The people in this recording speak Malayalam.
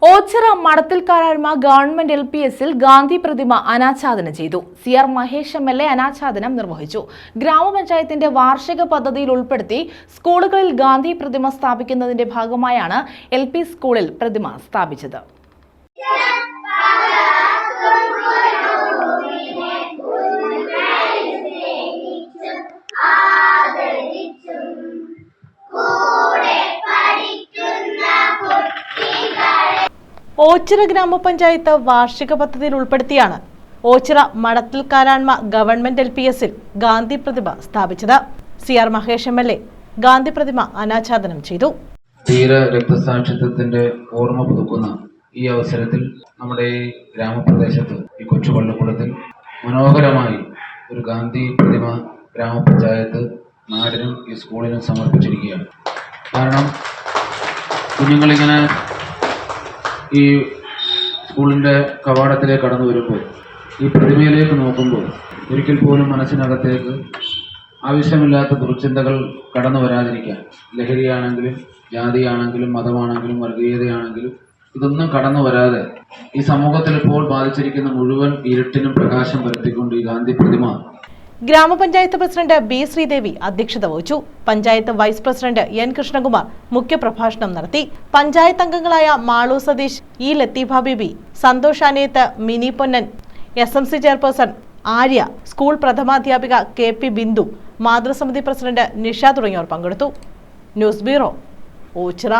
ഓച്ചിറ മടത്തിൽക്കാരാഴ്മ ഗവൺമെന്റ് LPSൽ ഗാന്ധി പ്രതിമ അനാച്ഛാദനം ചെയ്തു. CR മഹേഷ് MLA അനാച്ഛാദനം നിർവഹിച്ചു. ഗ്രാമപഞ്ചായത്തിന്റെ വാർഷിക പദ്ധതിയിൽ ഉൾപ്പെടുത്തി സ്കൂളുകളിൽ ഗാന്ധി പ്രതിമ സ്ഥാപിക്കുന്നതിന്റെ ഭാഗമായാണ് LP സ്കൂളിൽ പ്രതിമ സ്ഥാപിച്ചത്. ഓച്ചിറ ഗ്രാമപഞ്ചായത്ത് വാർഷിക പദ്ധതിയിൽ ഉൾപ്പെടുത്തിയാണ് ഓച്ചിറ മടത്തിൽക്കാരാഴ്മ ഗവൺമെന്റ് LPSൽ ഗാന്ധി പ്രതിമ സ്ഥാപിച്ചത്. CR മഹേഷ് MLA ഗാന്ധി പ്രതിമ അനാച്ഛാദനം ചെയ്തു. ധീര രക്തസാക്ഷിത്വത്തിന്റെ ഓർമ്മ പുതുക്കുന്ന ഈ അവസരത്തിൽ നമ്മുടെ ഈ ഗ്രാമപ്രദേശത്ത് ഈ കൊച്ചു പള്ളിക്കൂടത്തിൽ മനോഹരമായി ഒരു ഗാന്ധി പ്രതിമ ഗ്രാമപഞ്ചായത്ത് നാടിനും ഈ സ്കൂളിനും സമർപ്പിച്ചിരിക്കുകയാണ്. കാരണം കുഞ്ഞുങ്ങളിങ്ങനെ ഈ സ്കൂളിൻ്റെ കവാടത്തിലേക്ക് കടന്നു വരുമ്പോൾ ഈ പ്രതിമയിലേക്ക് നോക്കുമ്പോൾ ഒരിക്കൽ പോലും മനസ്സിനകത്തേക്ക് ആവശ്യമില്ലാത്ത ദുർചിന്തകൾ കടന്നു വരാതിരിക്കാൻ, ലഹരിയാണെങ്കിലും ജാതിയാണെങ്കിലും മതമാണെങ്കിലും വർഗീയതയാണെങ്കിലും ഇതൊന്നും കടന്നു വരാതെ ഈ സമൂഹത്തിൽ ഇപ്പോൾ ബാധിച്ചിരിക്കുന്ന മുഴുവൻ ഇരുട്ടിനും പ്രകാശം പരത്തിക്കൊണ്ട് ഈ ഗാന്ധി പ്രതിമ. ഗ്രാമപഞ്ചായത്ത് പ്രസിഡന്റ് B. ശ്രീദേവി അധ്യക്ഷത വഹിച്ചു. Panchayat vice president N. Krishnakumar മുഖ്യപ്രഭാഷണം നടത്തി. പഞ്ചായത്ത് അംഗങ്ങളായ Malu Satheesh, E. Latheefa Beebi, Santhosh Aneth, Mini Ponnan, SMC chairperson Arya, school പ്രഥമാധ്യാപിക KP ബിന്ദു, മാതൃസമിതി പ്രസിഡന്റ് നിഷ തുടങ്ങിയവർ പങ്കെടുത്തു. News bureau, Ochira.